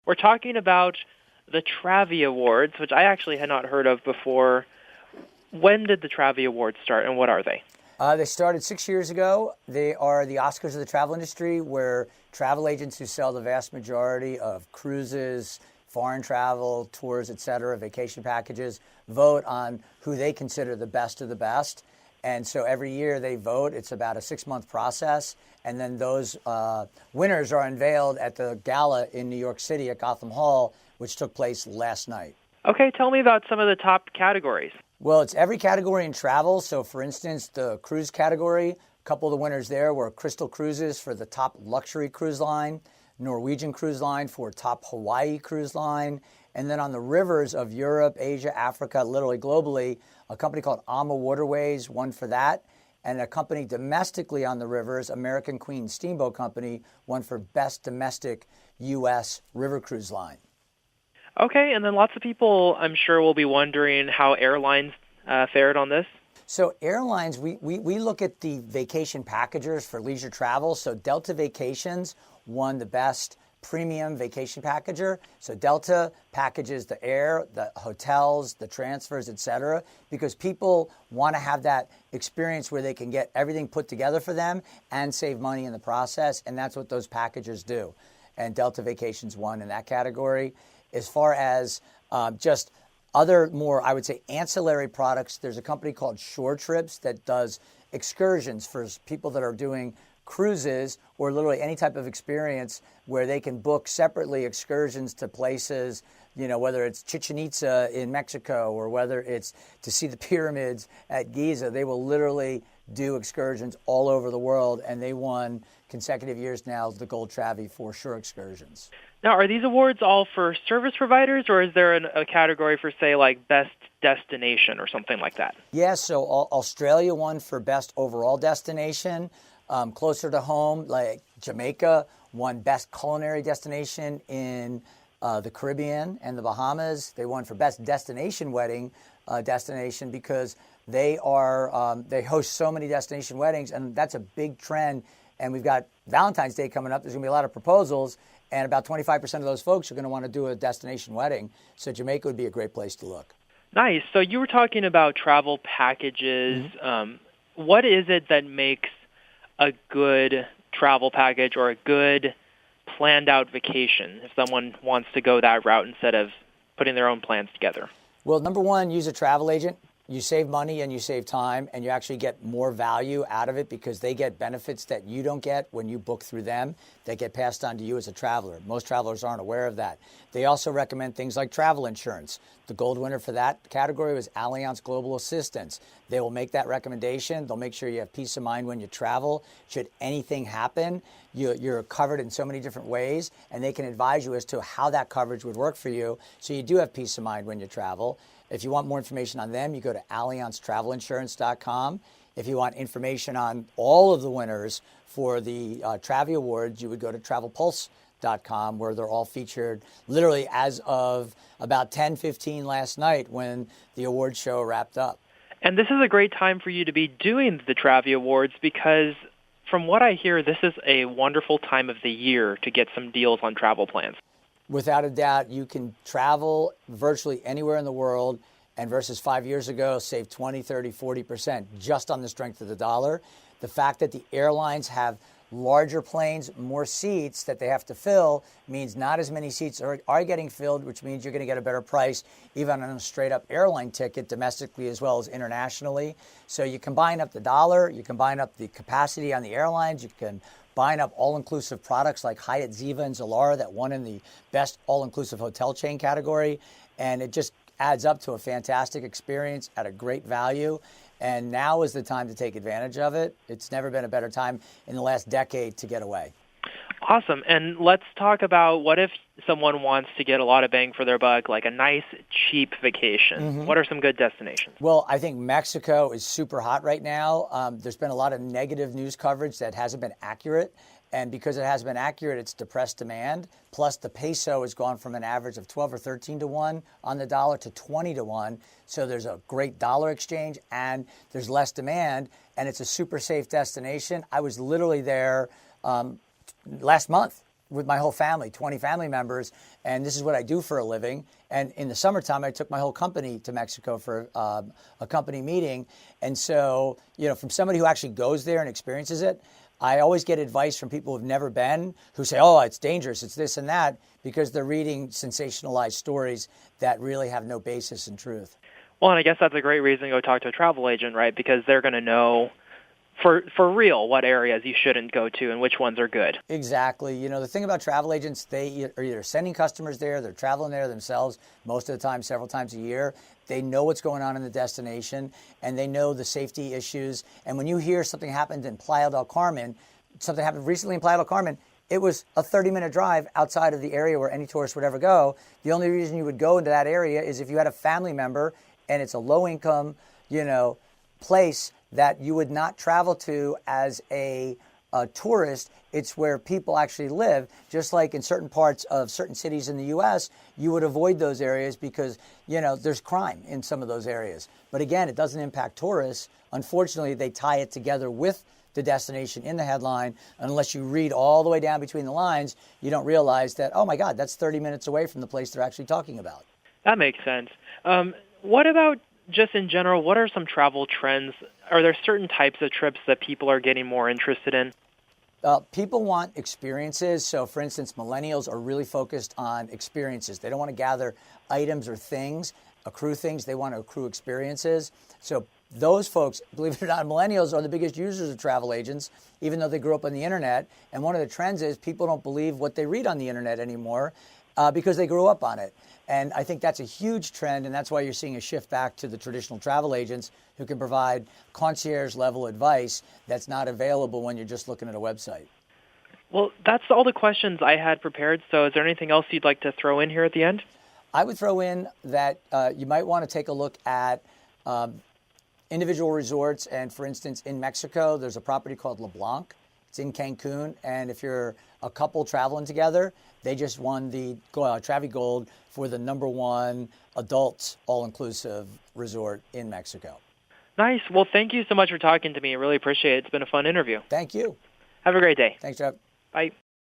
We're talking about the Travvy Awards, which I actually had not heard of before. When did the Travvy Awards start, and what are they? They started 6 years ago. They are the Oscars of the travel industry, where travel agents who sell the vast majority of cruises, foreign travel, tours, etc., vacation packages, vote on who they consider the best of the best. And so every year they vote. It's about a 6-month process. And then those winners are unveiled at the gala in New York City at Gotham Hall, which took place last night. Okay, tell me about some of the top categories. Well, it's every category in travel. So, for instance, the cruise category, a couple of the winners there were Crystal Cruises for the top luxury cruise line, Norwegian Cruise Line for top Hawaii cruise line, and then on the rivers of Europe, Asia, Africa, literally globally, a company called Ama Waterways won for that, and a company domestically on the rivers, American Queen Steamboat Company, won for best domestic U.S. river cruise line. Okay, and then lots of people, I'm sure, will be wondering how airlines fared on this. So airlines, we look at the vacation packagers for leisure travel. So Delta Vacations won the best premium vacation packager. So Delta packages the air, the hotels, the transfers, etc., because people want to have that experience where they can get everything put together for them and save money in the process. And that's what those packagers do. And Delta Vacations won in that category. As far as just other more, I would say, ancillary products, there's a company called Shore Trips that does excursions for people that are doing cruises or literally any type of experience where they can book separately excursions to places, you know, whether it's Chichen Itza in Mexico or whether it's to see the pyramids at Giza. They will literally do excursions all over the world, and they won consecutive years now the Gold Travvy for Shore Excursions. Now, are these awards all for service providers, or is there a category for, say, like best destination or something like that? Yes, so Australia won for best overall destination. Closer to home, like Jamaica won best culinary destination in the Caribbean and the Bahamas. They won for best destination wedding destination because they host so many destination weddings, and that's a big trend. And we've got Valentine's Day coming up. There's going to be a lot of proposals, and about 25% of those folks are going to want to do a destination wedding. So Jamaica would be a great place to look. Nice. So you were talking about travel packages. Mm-hmm. What is it that makes a good travel package or a good planned out vacation if someone wants to go that route instead of putting their own plans together? Well, number one, use a travel agent. You save money and you save time, and you actually get more value out of it because they get benefits that you don't get when you book through them that get passed on to you as a traveler. Most travelers aren't aware of that. They also recommend things like travel insurance. The gold winner for that category was Allianz Global Assistance. They will make that recommendation. They'll make sure you have peace of mind when you travel. Should anything happen, you're covered in so many different ways, and they can advise you as to how that coverage would work for you so you do have peace of mind when you travel. If you want more information on them, you go to AllianzTravelInsurance.com. If you want information on all of the winners for the Travvy Awards, you would go to TravelPulse.com, where they're all featured literally as of about 10:15 last night when the award show wrapped up. And this is a great time for you to be doing the Travvy Awards because from what I hear, this is a wonderful time of the year to get some deals on travel plans. Without a doubt, you can travel virtually anywhere in the world and versus 5 years ago, save 20, 30, 40% just on the strength of the dollar. The fact that the airlines have larger planes, more seats that they have to fill means not as many seats are getting filled, which means you're going to get a better price even on a straight-up airline ticket domestically as well as internationally. So you combine up the dollar, you combine up the capacity on the airlines, you can buying up all-inclusive products like Hyatt, Ziva, and Zilara that won in the best all-inclusive hotel chain category. And it just adds up to a fantastic experience at a great value. And now is the time to take advantage of it. It's never been a better time in the last decade to get away. Awesome. And let's talk about what if someone wants to get a lot of bang for their buck, like a nice, cheap vacation. Mm-hmm. What are some good destinations? Well, I think Mexico is super hot right now. There's been a lot of negative news coverage that hasn't been accurate. And because it hasn't been accurate, it's depressed demand. Plus, the peso has gone from an average of 12 or 13 to 1 on the dollar to 20 to 1. So there's a great dollar exchange and there's less demand. And it's a super safe destination. I was literally there last month. with my whole family, 20 family members, and this is what I do for a living. And in the summertime, I took my whole company to Mexico for a company meeting. And so, from somebody who actually goes there and experiences it, I always get advice from people who've never been, who say, oh, it's dangerous, it's this and that, because they're reading sensationalized stories that really have no basis in truth. Well, and I guess that's a great reason to go talk to a travel agent, right? Because they're going to know for real what areas you shouldn't go to and which ones are good. Exactly. The thing about travel agents, they are either sending customers there, they're traveling there themselves most of the time, several times a year. They know what's going on in the destination, and they know the safety issues. And when you hear something happened in Playa del Carmen, something happened recently in Playa del Carmen, it was a 30-minute drive outside of the area where any tourist would ever go. The only reason you would go into that area is if you had a family member, and it's a low-income, place that you would not travel to as a tourist. It's where people actually live. Just like in certain parts of certain cities in the U.S., you would avoid those areas because, there's crime in some of those areas. But again, it doesn't impact tourists. Unfortunately, they tie it together with the destination in the headline. Unless you read all the way down between the lines, you don't realize that, oh my God, that's 30 minutes away from the place they're actually talking about. That makes sense. What about just in general, what are some travel trends? Are there certain types of trips that people are getting more interested in? People want experiences. So, for instance, millennials are really focused on experiences. They don't want to gather items or things, accrue things. They want to accrue experiences. So those folks, believe it or not, millennials are the biggest users of travel agents, even though they grew up on the internet. And one of the trends is people don't believe what they read on the internet anymore because they grew up on it. And I think that's a huge trend, and that's why you're seeing a shift back to the traditional travel agents who can provide concierge-level advice that's not available when you're just looking at a website. Well, that's all the questions I had prepared, so is there anything else you'd like to throw in here at the end? I would throw in that you might want to take a look at individual resorts, and for instance, in Mexico, there's a property called LeBlanc. It's in Cancun, and if you're a couple traveling together, they just won the Travvy Gold for the #1 adult all-inclusive resort in Mexico. Nice. Well, thank you so much for talking to me. I really appreciate it. It's been a fun interview. Thank you. Have a great day. Thanks, Jeff. Bye.